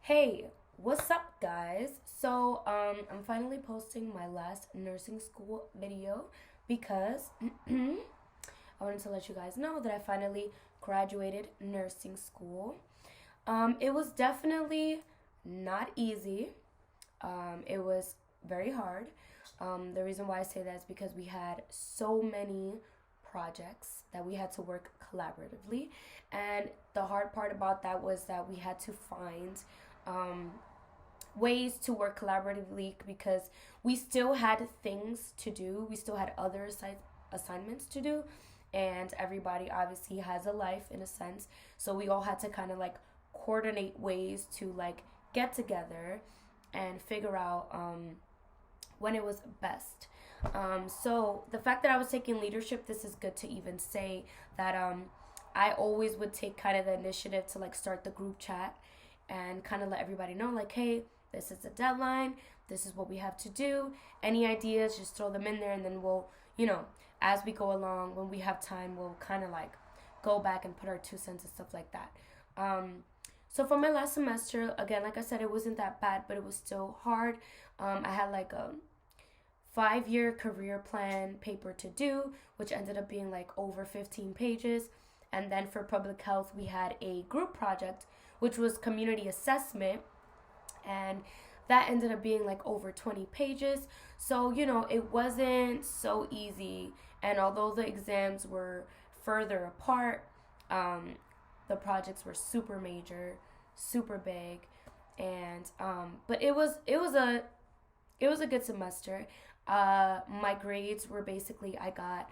Hey, what's up, guys? I'm finally posting my last nursing school video because I wanted to let you guys know that I finally graduated nursing school. It was definitely not easy. It was very hard. The reason why I say that is because we had so many projects that we had to work collaboratively. And the hard part about that was that we had to find um, ways to work collaboratively because we still had things to do. We still had other assignments to do. And everybody obviously has a life in a sense. So we all had to kind of like coordinate ways to like get together and figure out when it was best. So the fact that I was taking leadership, this is good to even say that I always would take kind of the initiative to like start the group chat and kind of let everybody know like, hey, this is the deadline. This is what we have to do. Any ideas, just throw them in there, and then we'll, as we go along, when we have time, we'll kind of like go back and put our 2 cents and stuff like that. So for my last semester, again, like I said, it wasn't that bad, but it was still hard. I had like a 5-year career plan paper to do, which ended up being like over 15 pages. And then for public health, we had a group project, which was community assessment. And that ended up being like over 20 pages. So, it wasn't so easy. And although the exams were further apart, the projects were super major, super big. And but it was a good semester. My grades were basically I got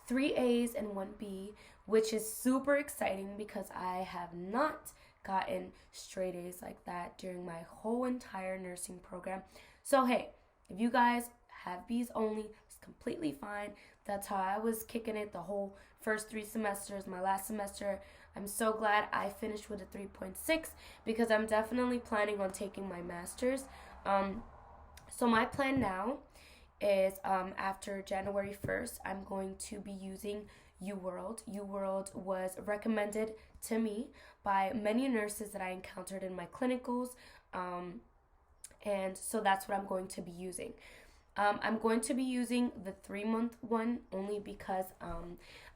3 A's and 1 B, which is super exciting because I have not gotten straight A's like that during my whole entire nursing program. So hey, if you guys have B's only, it's completely fine. That's how I was kicking it the whole first 3 semesters. My last semester, I'm so glad I finished with a 3.6 because I'm definitely planning on taking my master's. So my plan now is after January 1st, I'm going to be using UWorld. UWorld was recommended to me by many nurses that I encountered in my clinicals. And so that's what I'm going to be using. I'm going to be using the 3 month one only because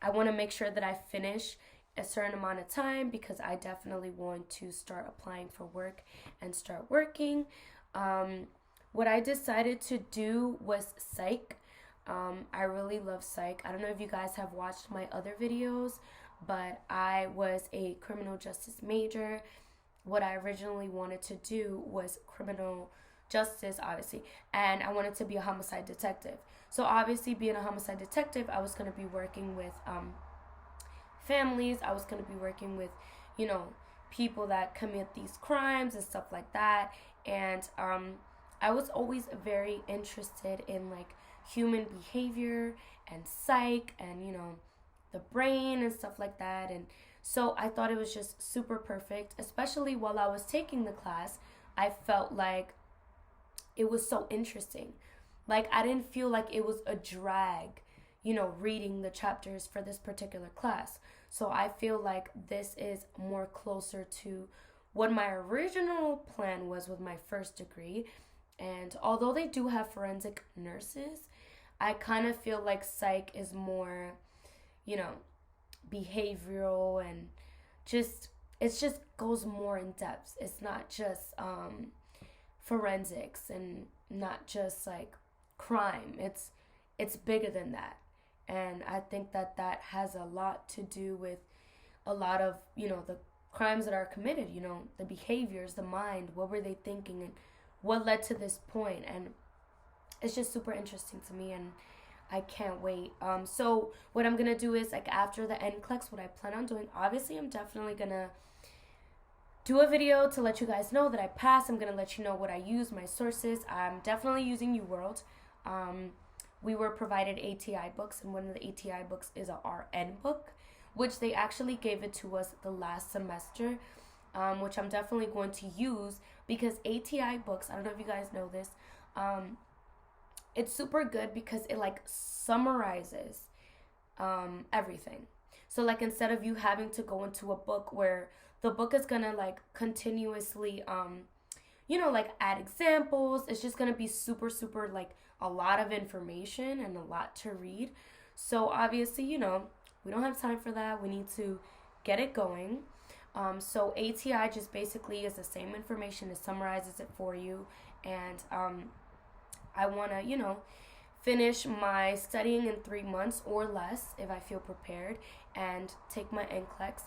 I want to make sure that I finish a certain amount of time because I definitely want to start applying for work and start working. What I decided to do was psych. I really love psych. I don't know if you guys have watched my other videos, but I was a criminal justice major. What I originally wanted to do was criminal justice, obviously, and I wanted to be a homicide detective. So, obviously, being a homicide detective, I was going to be working with families. I was going to be working with, you know, people that commit these crimes and stuff like that. And I was always very interested in like human behavior and psych and, the brain and stuff like that. And so I thought it was just super perfect, especially while I was taking the class. I felt like it was so interesting. Like I didn't feel like it was a drag, reading the chapters for this particular class. So I feel like this is more closer to what my original plan was with my first degree. And although they do have forensic nurses, I kind of feel like psych is more, you know, behavioral and just it just goes more in depth. It's not just forensics and not just like crime. It's bigger than that. And I think that that has a lot to do with a lot of, the crimes that are committed, the behaviors, the mind, what were they thinking and what led to this point. And it's just super interesting to me, and I can't wait. So what I'm gonna do is like after the NCLEX, what I plan on doing, obviously I'm definitely gonna do a video to let you guys know that I passed. I'm gonna let you know what I use, my sources. I'm definitely using UWorld. Um, we were provided ATI books, and one of the ATI books is a RN book, which they actually gave it to us the last semester, which I'm definitely going to use because ATI books, I don't know if you guys know this, it's super good because it like summarizes everything. So like instead of you having to go into a book where the book is gonna like continuously like add examples. It's just going to be super, super like a lot of information and a lot to read. So obviously, we don't have time for that. We need to get it going. So ATI just basically is the same information. It summarizes it for you. And I want to, finish my studying in 3 months or less if I feel prepared and take my NCLEX.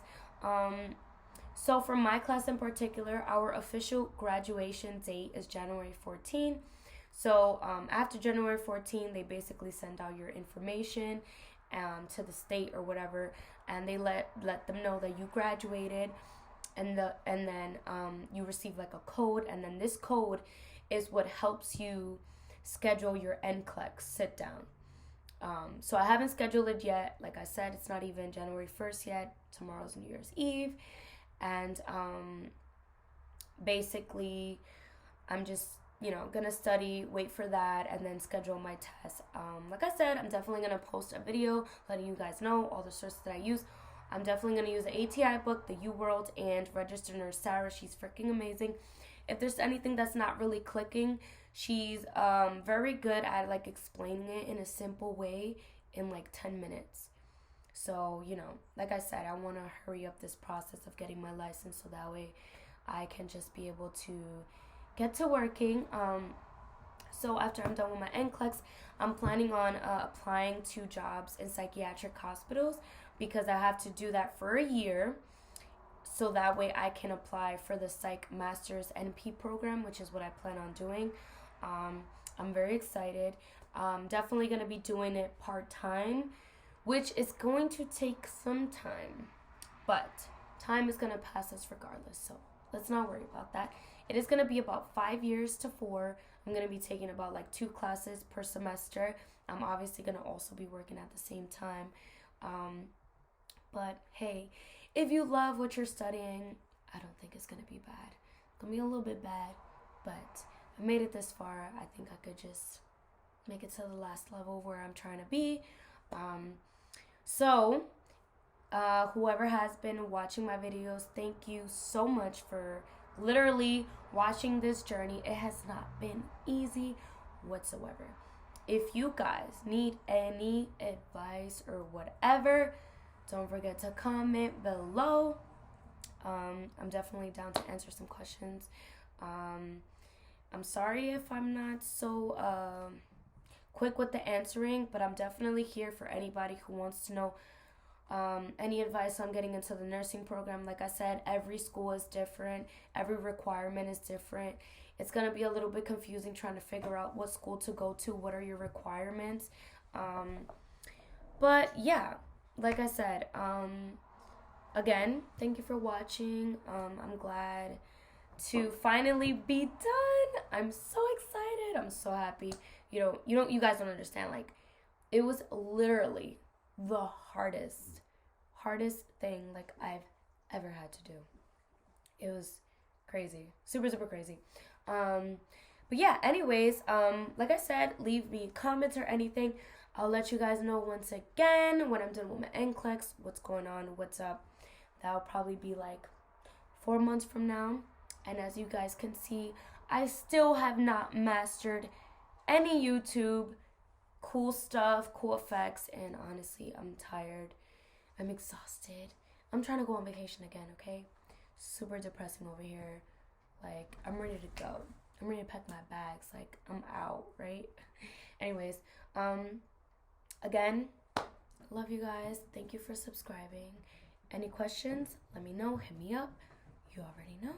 So for my class in particular, our official graduation date is January 14. So after January 14, they basically send out your information to the state or whatever, and they let them know that you graduated, and then you receive like a code, and then this code is what helps you schedule your NCLEX sit down. So I haven't scheduled it yet. Like I said, it's not even January 1st yet. Tomorrow's New Year's Eve. And basically, I'm just, gonna study, wait for that, and then schedule my test. Like I said, I'm definitely gonna post a video letting you guys know all the sources that I use. I'm definitely gonna use the ATI book, the UWorld, and Registered Nurse Sarah. She's freaking amazing. If there's anything that's not really clicking, she's very good at like explaining it in a simple way in like 10 minutes. So, like I said, I want to hurry up this process of getting my license so that way I can just be able to get to working. So after I'm done with my NCLEX, I'm planning on applying to jobs in psychiatric hospitals because I have to do that for a year. So that way I can apply for the Psych Masters NP program, which is what I plan on doing. I'm very excited. Definitely going to be doing it part-time, which is going to take some time. But time is going to pass us regardless, so let's not worry about that. It is going to be about 5 years to 4. I'm going to be taking about like 2 classes per semester. I'm obviously going to also be working at the same time. But hey, if you love what you're studying, I don't think it's going to be bad. It's going to be a little bit bad, but I made it this far. I think I could just make it to the last level where I'm trying to be. So whoever has been watching my videos, thank you so much for literally watching this journey. It has not been easy whatsoever. If you guys need any advice or whatever, don't forget to comment below. I'm definitely down to answer some questions. I'm sorry if I'm not so quick with the answering, but I'm definitely here for anybody who wants to know any advice on getting into the nursing program. Like I said, every school is different. Every requirement is different. It's going to be a little bit confusing trying to figure out what school to go to, what are your requirements. But yeah, like I said, again, thank you for watching. I'm glad to finally be done. I'm so excited. I'm so happy. You guys don't understand. Like, it was literally the hardest thing like I've ever had to do. It was crazy, super, super crazy. But yeah, anyways, like I said, leave me comments or anything. I'll let you guys know once again when I'm done with my NCLEX, what's going on, what's up. That'll probably be like 4 months from now. And as you guys can see, I still have not mastered any YouTube, cool stuff, cool effects, and honestly, I'm tired. I'm exhausted. I'm trying to go on vacation again, okay? Super depressing over here. Like, I'm ready to go. I'm ready to pack my bags. Like, I'm out, right? Anyways, again, love you guys. Thank you for subscribing. Any questions? Let me know. Hit me up. You already know.